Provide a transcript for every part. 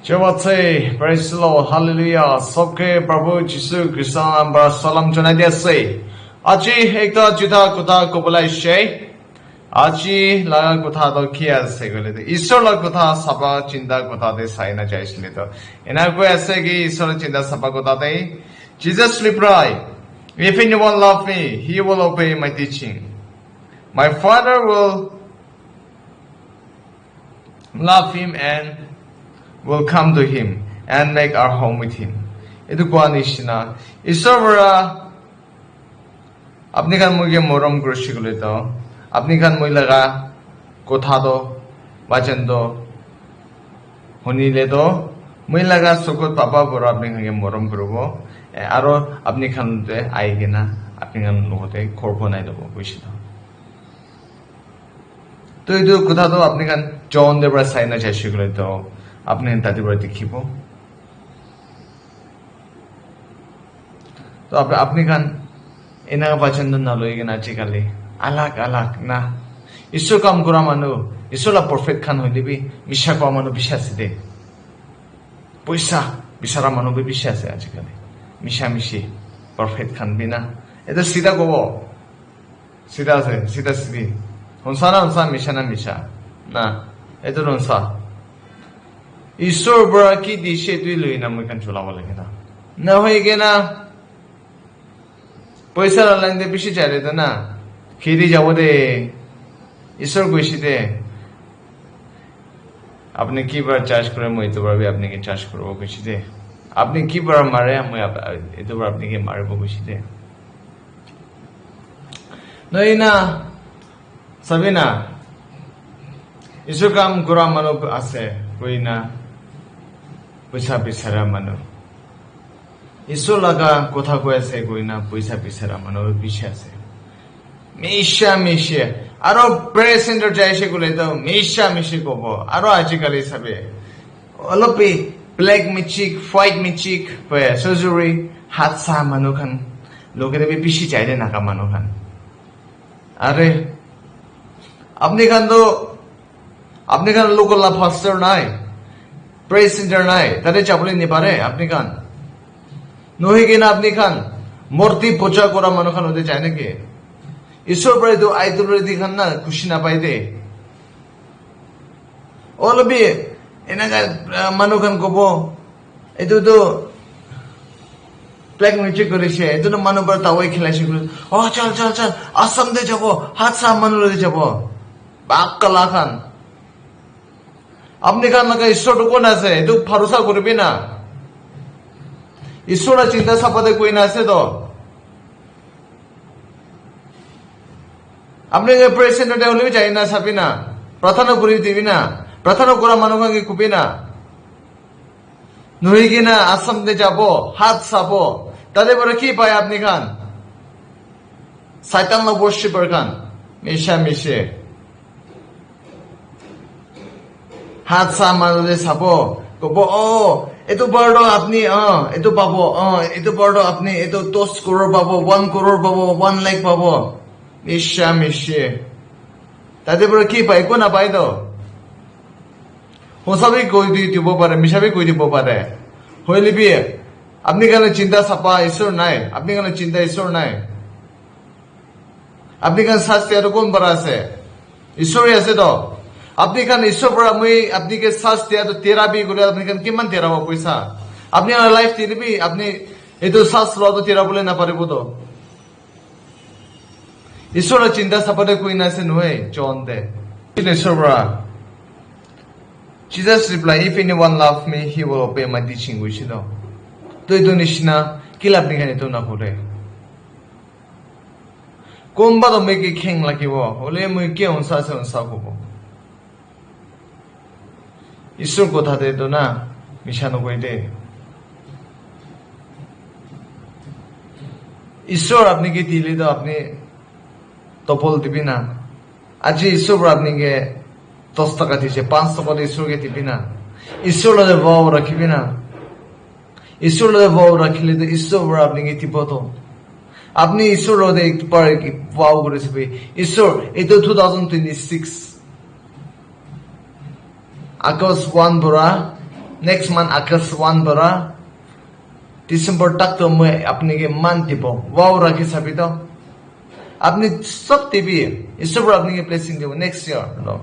Jawatse, praise the Lord, hallelujah. Sabke Prabhu Jisu Krishna naam par salam janai diase. Aji ekta juda kotha kobolai she. Aji laga kotha to ki ase gole to. Ishwar la kotha saba chinta kotha de sai na jaisle to. Ena ko ase ki Ishwar chinta saba kotha de. Jesus reply, if anyone love me, he will obey my teaching. My Father will love him and will come to him and make our home with him. Itu kuan ishina. Isora apni kan muge morom groshi gule to. Apni kan mui laga kotha do wajan do honi le do mui laga sokot papa bor apni kan morom grobo. Aro apni kan de aigena apni kan logote korbo nai do bushi do. To itu kotha do apni kan John de bra sai na jashi gule to. আপনি তাদের বাড়ি দেখিব তো আপনি খান এনা পছন্দ না লই গেনা আজিকালি আলাক আলাক না ঈশ্বর কাম করা মানুষ ঈশ্বরলা পারফেক্ট খান হই দিবি মিশা কোয়া মানুষ বিশ্বাস দে পয়সা বিচারা মানুষ বিশ্বাস আজিকালি মিশা মিশি পারফেক্ট খান বিনা এটা সিধা কব সিধা আছে সিধা সিধি হনসা না হনসা মিশা না মিশা না এটা হনসা ঈশ্বর বড় কি দিছে তুই লই না মই কান চলাব লাগে না হয়ে গে না পয়সা লাইন দে বেশি চাইলে তো না খেয়ে যাব দে ঈশ্বর কইছি দে আপনি কি বার চাষ করে মই তো পারবি আপনি কি চাষ করবো কইছি দে আপনি কি বার মারে মই এতো বার আপনি কি মারবো কইছি দে নই না সবই না ঈশ্বর কাম করা মানব আছে কই না পয়সা বিচারা মানুষ ঈশ্বর লাগা কথা কৈ আছে কই না পয়সা বিচারা মানুষ পিছে আছে মিশা মিশে আরো প্রেস সেন্টার যাইছে গলে তো মিশা মিশে কব আরো আজিকালি সাবে অলপি ব্ল্যাক মিচিক হোয়াইট মিচিক হয় সার্জারি হাত সা মানুষ খান লোকে দেবে পিছি চাইলে নাকা মানুষ খান আরে আপনি খান লোকাল ফাস্টার নাই প্রেস সেন্টার নাই তাদের চাপলে নি পারে আপনি খান নহি কিনা আপনি খান মূর্তি পূজা করা মানুষ খান হতে চায় নাকি ঈশ্বর পরে তো আইতুল রেদি খান না খুশি না পাই দে অলবি এনাকা মানুষ খান কব এইটো তো ব্ল্যাক মিউজিক করেছে এইটো তো মানুষ বার তাওয়াই খেলাইছে ও চল চল চল আসাম দে যাব হাত সা মানুষ যাব বাক্কালা খান আপনি খান লাগা ঈশ্বর কোন আছে এটু ভরসা করবি না ঈশ্বর চিন্তা সাপাতে কই না আছে তো আপনি প্রেসিডেন্ট হলে চাই না সাবি না প্রার্থনা করি দিবি না প্রার্থনা করা মানুষ কুবি না নই কিনা আসাম দে যাব হাত সাবো তাদের পরে কি পায় আপনি খান সাইতান বর্ষিপর খান মিশা মিশে হাত সা মানুষে চাব কব ও এইটো বৰ্ড আপনি এইটো পাব এইটো বৰ্ড আপনি এইটো 10 crore পাব 1 crore পাব 1 লাখ পাব মিশা মিশে তাদের পরে কি পায় কোন না পায় তো হোসাবি কই দিব পারে মিশাবি কই দিব পারে হইলিবি আপনি কেন চিন্তা সাপা ঈশ্বর নাই আপনি কেন চিন্তা ঈশ্বর নাই আপনি কেন শাস্তি আর কোন বড় আছে ঈশ্বরই আছে তো আপনি খান ঈশ্বর পড়া মুই আপনি কে শ্বাস দিয়া তো থেরাপি করে আপনি খান কিমান থেরাব পয়সা আপনি লাইফ থেরাপি আপনি এই তো শ্বাস লওয়া তো থেরা বলে না পারিব তো ঈশ্বরের চিন্তা সাপোর্টে কই না আছে নয় জন দে ঈশ্বর পড়া Jesus reply, if anyone love me, he will obey my teaching. বুঝছি তো তো এই তো নিশনা কি লাভ নিখানে তো না করে কোনবা তো মেকে খেং লাগিব হলে মুই কে অনসা আছে অনসা হব ঈশ্বর কথা দে তো না মিশানো কই দে ঈশ্বর আপনি কি দিলে তো আপনি তপল দিবি না আজি ঈশ্বর আপনি কে 10 টাকা দিছে 5 টাকা ঈশ্বরকে দিবি না ঈশ্বর লগে ভাও রাখিবি না ঈশ্বর লগে ভাও রাখিলে তো ঈশ্বর আপনি কি দিব তো আপনি ঈশ্বর লগে একবার কি ভাও করেছিবি ঈশ্বর এই তো 2026 Agos 1 bora next month August 1 bara December tak to moi apni ke month tipo wow rakhi sabi to apni sab tibi ishwar par apni ke blessing dibo next year lo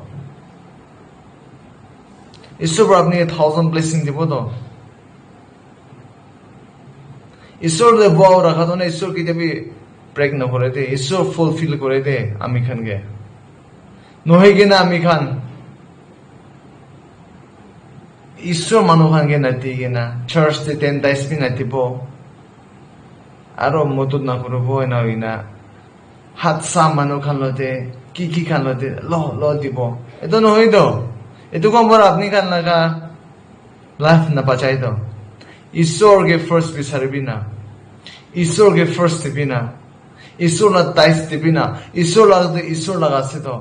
ishwar par apni ke 1000 blessing dibo to ishwar de wow rakha to na ishwar ki debi break na kore de ishwar fulfill kore de ami khan ge nohe ge na ami khan ঈশ্বর মানুষানকে নাতি কিনা church তে 10 days P নাতিব আৰু মতুত না করব না হইনা হাত সা মানুষ খানলতে কি খানলতে ল দিব এতো নহয় তো এতো কম বড় আপনি খান লাগা লাইফ না বাঁচাই তো ঈশ্বরকে ফার্স্ট বিচারবি না ঈশ্বরকে ফার্স্ট দিবি না ঈশ্বর না টাইস দিবি না ঈশ্বর লাগাছে তো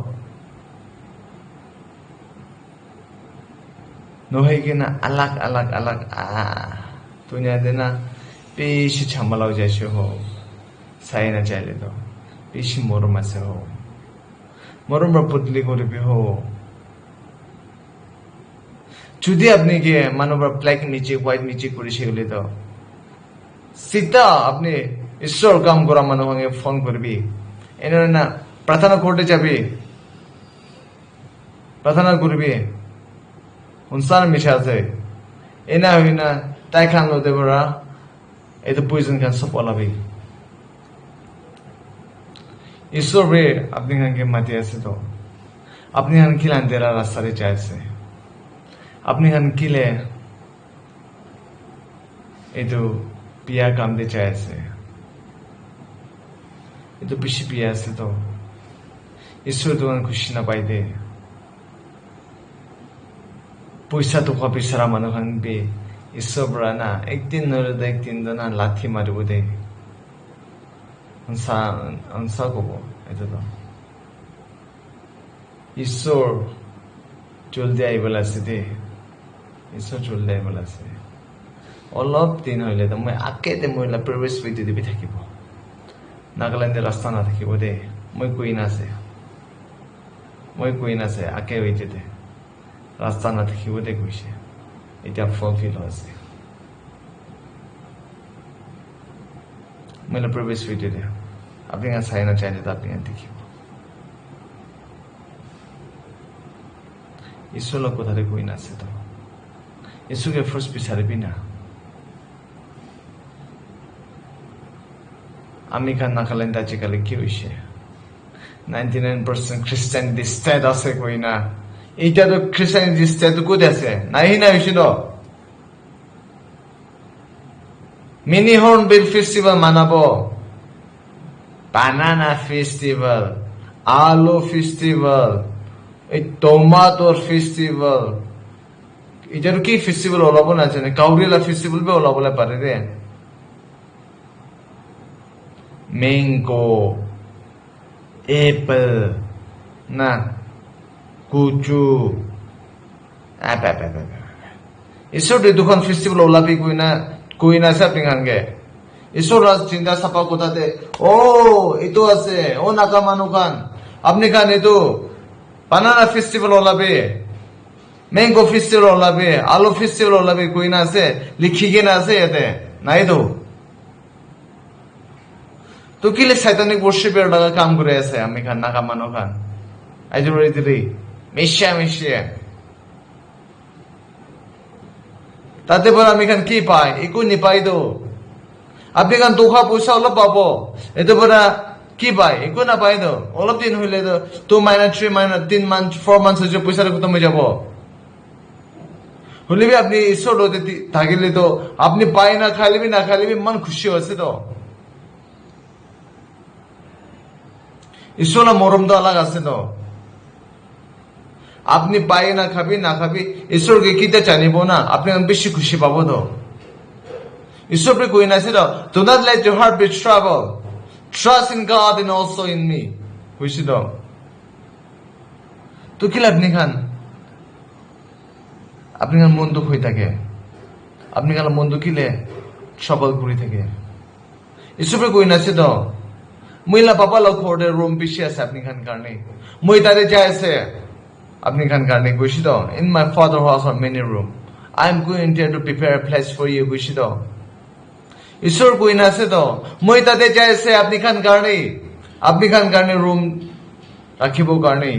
nohai kena alak tunya dena peshi chamalau jaise ho sai na chaile to peshi morom ase ho morom ra putli koribi ho jodi apni ke manobar black niche white niche korise gole to sita apni ishwar kam kora manohange phone korbi enora na prarthana korte jabi prarthana korbi Unsan misha ase ena hoina tai khan lo debora eto poison khan sob olabi ishwar be apni khan ke mati ase to apni khan kila andhera rasta re jai ase apni khan kile eto piya kam de jai ase eto bishi piya ase to ishwar to khushi na pai de পয়সা তো copy সারা মানুষান বে ঈশ্বরা না একদিন নলে একদিন না লাথি মারিব দে অনসা কব এটা তো ঈশ্বর জলদি আইবল আছে দে ঈশ্বর জলদি আইবল আছে অলপ দিন হইলে তো মই আকেতে মহিলা প্রবেশ বিধি দিবি থাকিব নাগালেণ্ডে রাস্তা না থাকিব দে মই কুইন আছে আকে হইতে দে রাস্তা না থাকিব দে কৈছে এতিয়া ফুলফিল হৈছে মেলা প্রবেশ হইতে দে আপনি চাই না চাইলে তো আপনি দেখিব ঈশ্বৰৰ কথাতে কৈ নাছে তো ঈশ্বৰকে ফাৰ্ষ্ট বিচাৰিবি না আমি খান নাগালেণ্ড আজিকালি কি হৈছে 99% খ্ৰীষ্টানিটি ষ্টেট আছে কৈ না এইটা তো খ্রিস্টানিটি স্টেট কোথ আছে নাই না হইছিল মিনি হর্নবিল ফেস্টিভ্যাল মানাবো বানানা ফেস্টিভ্যাল আলু ফেস্টিভ্যাল এই টমাটোর ফেস্টিভ্যাল এটার কি ফেস্টিভ্যাল ওলাবো না জানে কাউরিলা ফেস্টিভ্যাল বে ওলাবলে পারে রে ম্যাঙ্গো অ্যাপল না কুচু ঈশ্বর দুখন ফেস্টিভ্যাল ওলাবি কই না সব পিঙানগে ঈশ্বর রাজ চিন্তা সাপা কোথাতে ও এতো আছে ও নাকা মানু খান আপনি খান এতো বানানা ফেস্টিভ্যাল ওলাবে ম্যাঙ্গো ফেস্টিভ্যাল ওলাবে আলু ফেস্টিভ্যাল ওলাবে কই না আছে লিখি না আছে এতে নাই তো কিলে শয়তানিক বর্ষিপের টাকা কাম করে আছে আমি খান নাকা মানু খান আইজুরি দিলি মিশিয়া তাতে পর আমি খান কি পাই একো নিপাই তো আপনি খান টকা পয়সা অলপ পাব এতে পরা কি পাই একো না পাই তো অলপ দিন হইলে তো 2 মাইনাস 3 মাইনাস 3 মান্থ 4 মান্থ হচ্ছে পয়সা খতম হয়ে যাব হলে আপনি ঈশ্বর থাকিলে তো আপনি পাই না খাইলিবি মন খুশি হচ্ছে তো ঈশ্বর মরম তো আলাগ আছে তো আপনি পাই না খাবি ঈশ্বরকে কিতে জানিব না আপনি বেশি খুশি পাবো তো ঈশ্বরকে কই না ছিল do not let your heart be troubled trust in God and also in me বুঝছি তো কি আপনি খান মন দুঃখ হয়ে থাকে আপনি খান মন দুঃখিলে সবল ঘুরি থাকে ঈশ্বরকে কই না ছিল মহিলা পাপা লোক হোটেল রুম বেশি আছে আপনি খান কারণে মই তাদের যাই আছে আপনি খান কারণে বুঝছি তো in my father house are many room I am going there to prepare a place for you কৈছে তো ঈশ্বর কই না আছে তো মই তাতে চাইছে আপনি খান কারণে রুম রাখিব কারণে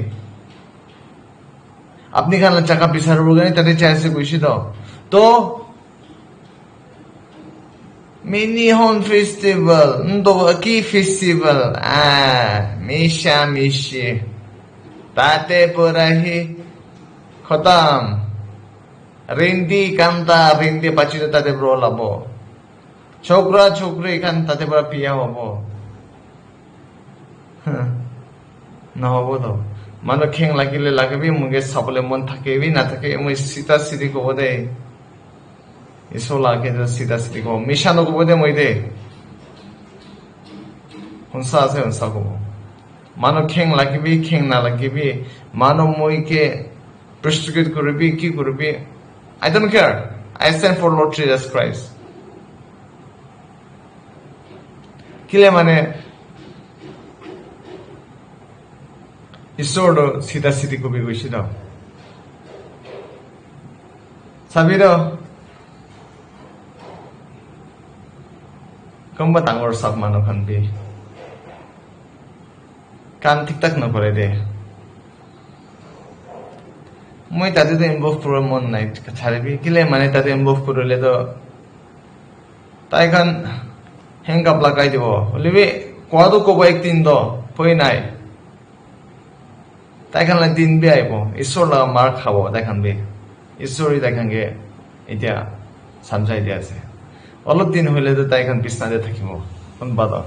আপনি খান চাকা বিচারব কারণে তাতে চাইছে কৈছে তো মিনি হন ফেস্টিভ্যাল তো কি ফেস্টিভ্যাল মিশা মিশি তাতে পরাহি খতম রিন্দি কান্তা রিন্দি বাঁচিত তাতে রলাব ছোকরা ছোকরি এখান তাতে পরা পিয়া হব নহব তো মানুহ খেং লাগিলে লাগিবি মুগে চাবলে মন থাকিবি নাথাকে মই চিধা চিধি কব দে ঈশ্বৰ লাগে চিধা চিধি কব মিছা নকব দে মই দে সঁচা আছে সঁচা কব মানুহ খেং লাগিবি খেং নালাগিবি মানুহ মইকে persecute কৰিবি কি কৰিবি I don't care. I stand for Lord Jesus Christ. কিলে মানে ঈশ্বৰ চিধা চিধি কবি গৈছে তো চাবি তো কোনোবা ডাঙৰ চাপ মানুহ খান বি কাম ঠিক ঠাক নকৰে দে মই তাতে তো ইনভলভ কৰিব মন নাই ছাড়িবি কিলে মানে তাতে ইনভলভ কৰিলে তো তাইখান হেংকাপ লাগাই দিব বলিবি কোৱাটো কব একদিন তো ভয় নাই তাইখান দিন বি আহিব ঈশ্বৰ লগা মাৰ খাব তাইখান বি ঈশ্বৰে তাইখানকে এতিয়া চামচাই দিয়া আছে অলপ দিন হলে তো তাইখান বিছনাতে থাকিব কোনবা তো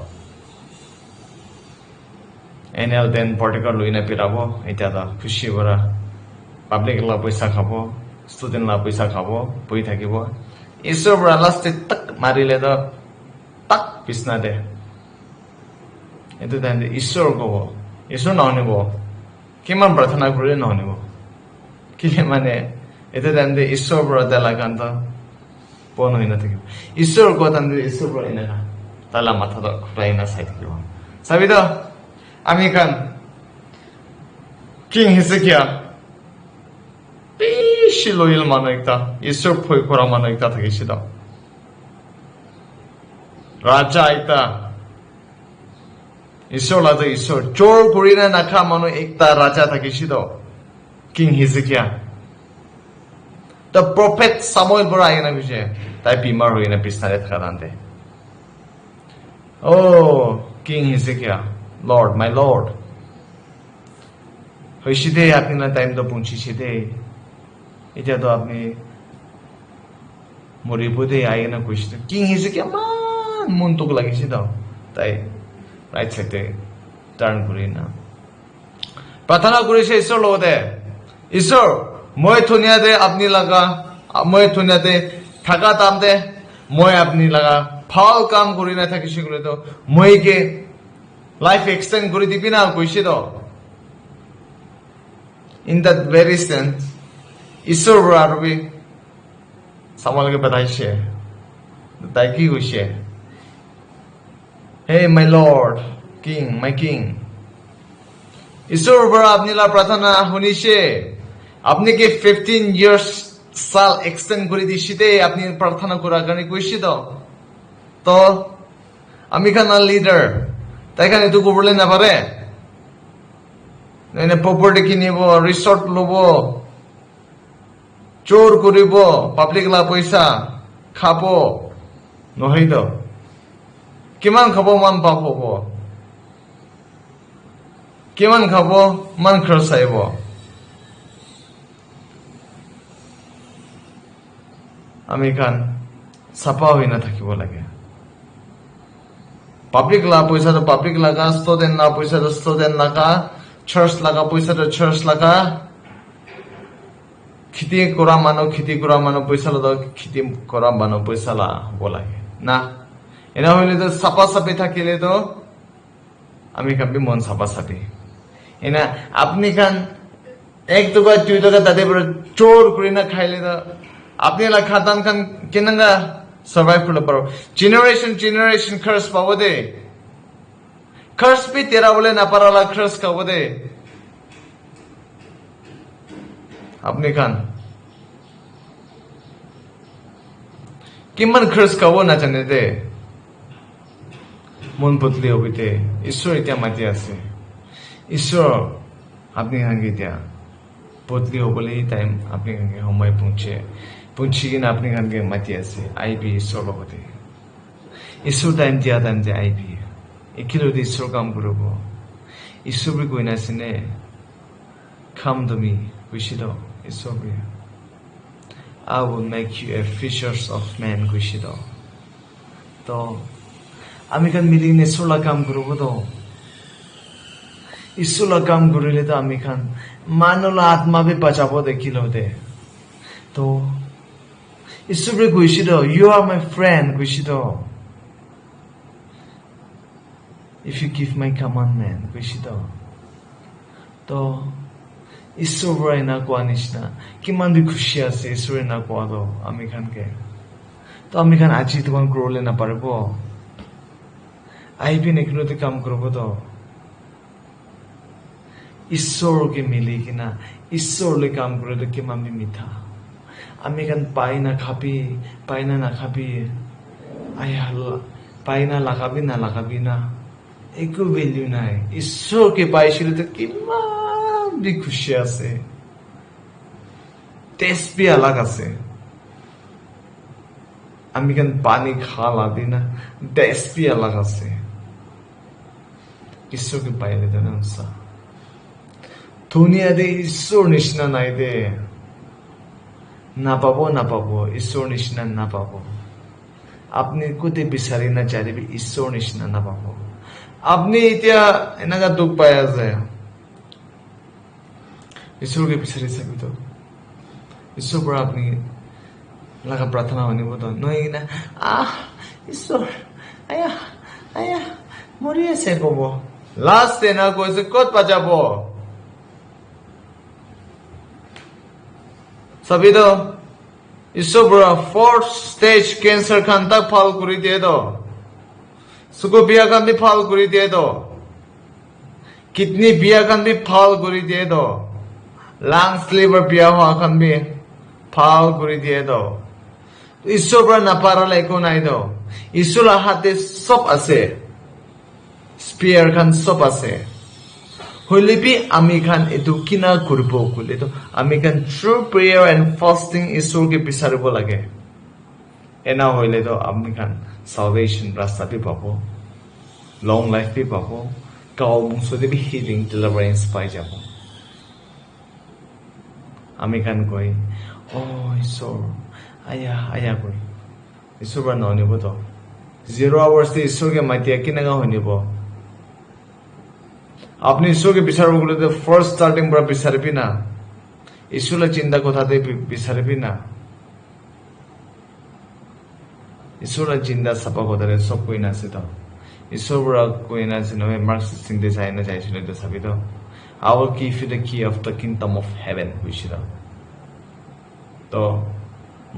এনএল দেন পৰ্টিকল লৈ নাপিৰাব এতিয়া তো খুচি পৰা পাব্লিক লা পইচা খাব ষ্টুডেন্ট লা পইচা খাব বহি থাকিব ঈশ্বৰ পৰা লাষ্টে তাক মাৰিলে তো তাক বিছনা দে এইটো তাহাঁতে ঈশ্বৰ কব ঈশ্বৰ নহনিব কিমান প্ৰাৰ্থনা কৰিলে নহনিব কিলে মানে এইটো তাহাঁতে ঈশ্বৰৰ পৰা দেলা কান্ত পন হৈ নাথাকিব ঈশ্বৰ কোৱা তাহাঁতে ঈশ্বৰ পৰা এনেকা তালা মাথাটো খুলাই না চাই থাকিব চাবি তো আমি খান কিং হিজকিয়া বেছি লয়েল মানুহ একটা ঈশ্বৰ ভয় কৰা মানুহ একটা থাকিছিল ৰাজা এটা ঈশ্বৰ লাগে ঈশ্বৰ চোৰ কৰি না নাখা মানুহ একটা ৰাজা থাকিছিল কিং হিজকিয়া The prophet Samuel পৰা আহি না কৈছে তাই বিমাৰ হৈ না বিছনাতে থকা তাহাঁতে কিং হিজকিয়া লৰ্ড মাই লৰ্ড হৈছে দে আপোনাৰ টাইমটো পৌঁছিছে দে এতিয়াতো আপনি মৰিব দে আহি না কৈছে কিং হিজকিয়া মান মনটোক লাগিছে তো তাই ৰাইট চাইডে টাৰ্ণ কৰি না প্ৰাৰ্থনা কৰিছে ঈশ্বৰৰ লগতে ঈশ্বৰ মই ধুনীয়াতে আপনি লগা মই ধুনীয়াতে থাকা তামতে মই আপনি লগা ভাল কাম কৰি না থাকিছে গলে তো মইকে লাইফ এক্সটেন্ড কৰি দিবি না কৈছে তো ইন দ্যাট ভেৰি সেন্স ঈশ্বৰ পৰা আৰু বি চামলকে বতাইছে তাই কি কৈছে হে মাই লৰ্ড কিং মাই কিং ঈশ্বৰৰ পৰা আপনি লা প্ৰাৰ্থনা শুনিছে আপনি কি 15 ইয়ার্স সাল এক্সটেন্ড করে দিছিতে আপনি প্রার্থনা করার কারণে কইছি তো আমি খান লিডার তাই খান এটু করলে না পারে প্রপার্টি কিনিব রিসর্ট লব চোর করিব পাবলিক লা পয়সা খাব নহয় তো কিমান খাব মান পাপ হব কিমান খাব মান খরচ আইব আমি খান চাপা হৈ নাথাকিব লাগে পাব্লিক লা পইচা তো পাব্লিক লাগা স্টুডেন্ট লা পইচা তো স্টুডেন্ট লাগা চার্চ লাগা পইচা তো চার্চ লাগা খেতি কৰা মানুহ পইচা লা খেতি কৰা মানুহ পইচা লা হব লাগে না এনা হইলে তো চাপা চাপি থাকিলে তো আমি কাবি মন চাপা চাপি এনা আপনি খান 1 টাকা 2 টাকা তাতে চোর করে না খাইলে তো আপনি লা খাতান খান কেনাঙ্গা সার্ভাইভ করতে পারো জেনারেশন খরচ পাবো দে খরচ भी तेरा बोले ना पाराला खर्च खाबो दे আপনি খান কিমান খৰচ খাব নাজানে দে মন বদলি হবিতে ঈশ্বৰ এতিয়া মাতি আছে ঈশ্বৰ আপনি খানকে এতিয়া বদলি হবলৈ টাইম আপনি খানকে সময় পৌঁছি কিনে আপনি খানকে মাতি আছে আইবি ঈশ্বৰ লগতে ঈশ্বৰ টাইম দিয়া টাইম যে আইবি একেলগে ঈশ্বৰ কাম কৰিব ঈশ্বৰ বুলি কৈ নাছিলে খাম তুমি কৈছিল ঈশ্বৰ বুলি I will make you a fishers of men কৈছিল তো আমি খান মিলি ঈশ্বৰ কাম কৰিব তো ঈশ্বৰ কাম কৰিলে তো আমি খান মানুহৰ আত্মা বি বচাব দেখিল দে তো ঈশ্বৰে কৈছিল you are my friend কৈছিল if you give my commandment কৈছিল তো ঈশ্বৰ বৰাই না কোৱা নিচিনা কিমান বি খুশি আছে ঈশ্বৰে না কোৱা তো আমি খানকে তো আমি খান আজি তোমাক গ্ৰ'লে নাপাৰিব আইবি নেকিলতে কাম কৰিব তো ঈশ্বৰকে মিলি কিনা ঈশ্বৰলৈ কাম কৰিলে কিমান বি মিঠা আমি খান পাই না নাখাবি পাই না লাগাবি না একো ভেলিউ নাই ঈশ্বৰকে পাইছিলো তো কিমান বি খুশি আছে টেষ্ট বি আলাগ আছে আমি খান পানী খালা দি না টেষ্ট বি আলাগ আছে ঈশ্বৰকে পাইলে জানো ধুনীয়া দে ঈশ্বৰ নিচিনা নাই দে নাপাব ঈশ্বৰ নিচিনা নাপাব আপনি কোতে বিচাৰি নাচাৰিবি ঈশ্বৰ নিচিনা নাপাব আপনি এতিয়া এনেকা দুখ পাই আছে ঈশ্বৰকে বিচাৰি চাবি তো ঈশ্বৰৰ পৰা আপনি লাগা প্ৰাৰ্থনা শুনিব তো নহয় কিনা ঈশ্বৰ আয়া মৰি আছে কব লাষ্ট এনা কৈছে ক'ত পাজাব চাবি তো ঈশ্বৰ পৰা 4th stage কেঞ্চাৰ খান তাক ভাল কৰি দিয়ে তো চকু বিয়া খান বি ভাল কৰি দিয়ে তো কিডনী বিয়া খান বি ভাল কৰি দিয়ে তো লাংস লিভাৰ বিয়া হোৱা খান বি ভাল কৰি দিয়ে তো ঈশ্বৰ পৰা নাপাৰালে একো নাই তো ঈশ্বৰৰ হাতে চব আছে স্পেয়াৰ খান চব আছে হলে বি আমি খান এইটো কিনা কৰিব কলে তো আমি খান ট্ৰু প্ৰেয়াৰ এণ্ড ফাষ্টিং ঈশ্বৰকে বিচাৰিব লাগে এনা হলে তো আমি খান salvation ৰাস্তা বি পাব লং লাইফ বি পাব গাঁও বংশতে বি হিলিং ডেলিভাৰেন্স পাই যাব আমি খান কই ঈশ্বৰ আয়া কই ঈশ্বৰ পৰা ননিব তো 0 hours ঈশ্বৰকে মাতিয়া কেনেকা শুনিব আপনি ঈশ্বৰকে বিচাৰিব গ'লে তো ফাৰ্ষ্ট ষ্টাৰ্টিং পৰা বিচাৰিবি না ঈশ্বৰলৈ চিন্তা কথাতে বিচাৰিবি না ঈশ্বৰৰ চিন্তা চাপা কথাৰে চব কৈ নাছে তো ঈশ্বৰ পৰা কৈ নাছে নহয় মাৰ্ক 16 চাই না চাইছিল তো চাবি তো I will give you the key of the kingdom of heaven কৈছিল তো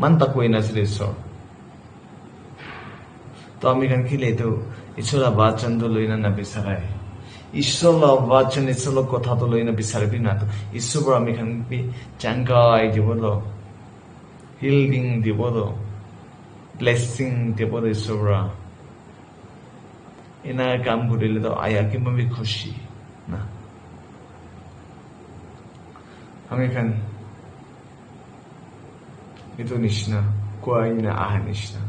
মানতা কৈ নাছিল ঈশ্বৰ তো আমি খান খিলে তো ঈশ্বৰৰ বাচনটো লৈ না বিচাৰাই ঈশ্বৰৰ বাচন ঈশ্বৰৰ কথাটো লৈ না বিচাৰিবি না তো ঈশ্বৰৰ পৰা আমি খান চাংকাই দিব তো হিলিং দিব তো ব্লেসিং দিব তো ঈশ্বৰৰ পৰা এনা কাম কৰিলে তো আয়া কিমান বি খুশি না আমি খান এইটো নিচিনা কোৱাই না আহা নিচিনা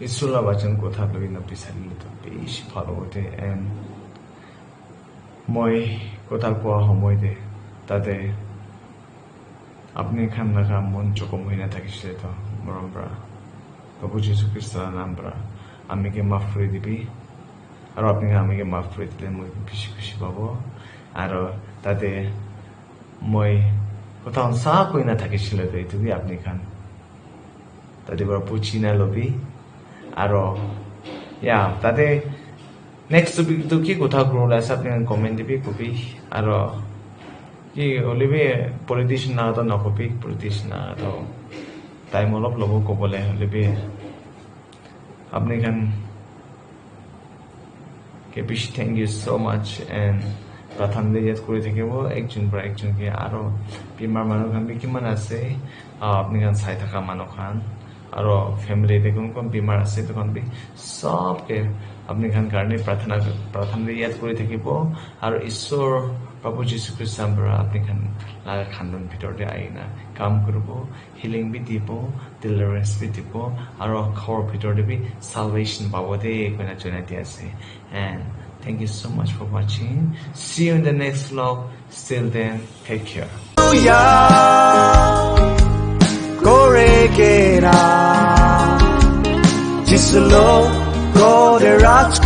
ঈশ্বৰৰ বাচন কথা লৈ না বিচাৰিলে তো বেছি ভাল হ'ব দে এণ্ড মই কথা কোৱা সময়তে তাতে আপনি খান লাগা মন চকম হৈ নাথাকিছিলে তো মৰম পৰা প্ৰভু যীশু খ্ৰীষ্টৰ নাম পৰা আমিকে মাফ কৰি দিবি আৰু আপুনি আমিকে মাফ কৰি দিলে মই বেছি খুশি পাব আৰু তাতে মই কথা চাহ কৈ নাথাকিছিলে তো এইটো বি আপুনি খান তাতে পৰা পুচি না লবি আৰু তাতে নেক্সট টপিকটো কি কথা ক'বলৈ আছে আপুনি কমেণ্ট দিবি কবি আৰু কি হ'লে বি পলিটিচিয়ান না তো নকবি পলিটিচিয়ান না তো টাইম অলপ ল'ব ক'বলৈ হ'লে বি আপুনি খান বেছি thank you so' much and প্ৰাৰ্থনা ইয়াত কৰি থাকিব একজন পৰা একজনকে আৰু বেমাৰ মানুহ খান বি কিমান আছে আপুনি খান চাই থকা মানুহ খান aro family te kon bimar ase to kon bi sob ke apni khan karne prathana yad kori thakibo aro Ishwar Prabhu Jisu Christ ambra apni khan laga khandon bhitor te aina kam koribo healing bi dibo deliverance bi dibo aro khor bhitor te bi salvation pabo de koina joina di ase. And thank you so much for watching. See you in the next vlog. Still then, take care. Jislo, go the rocks,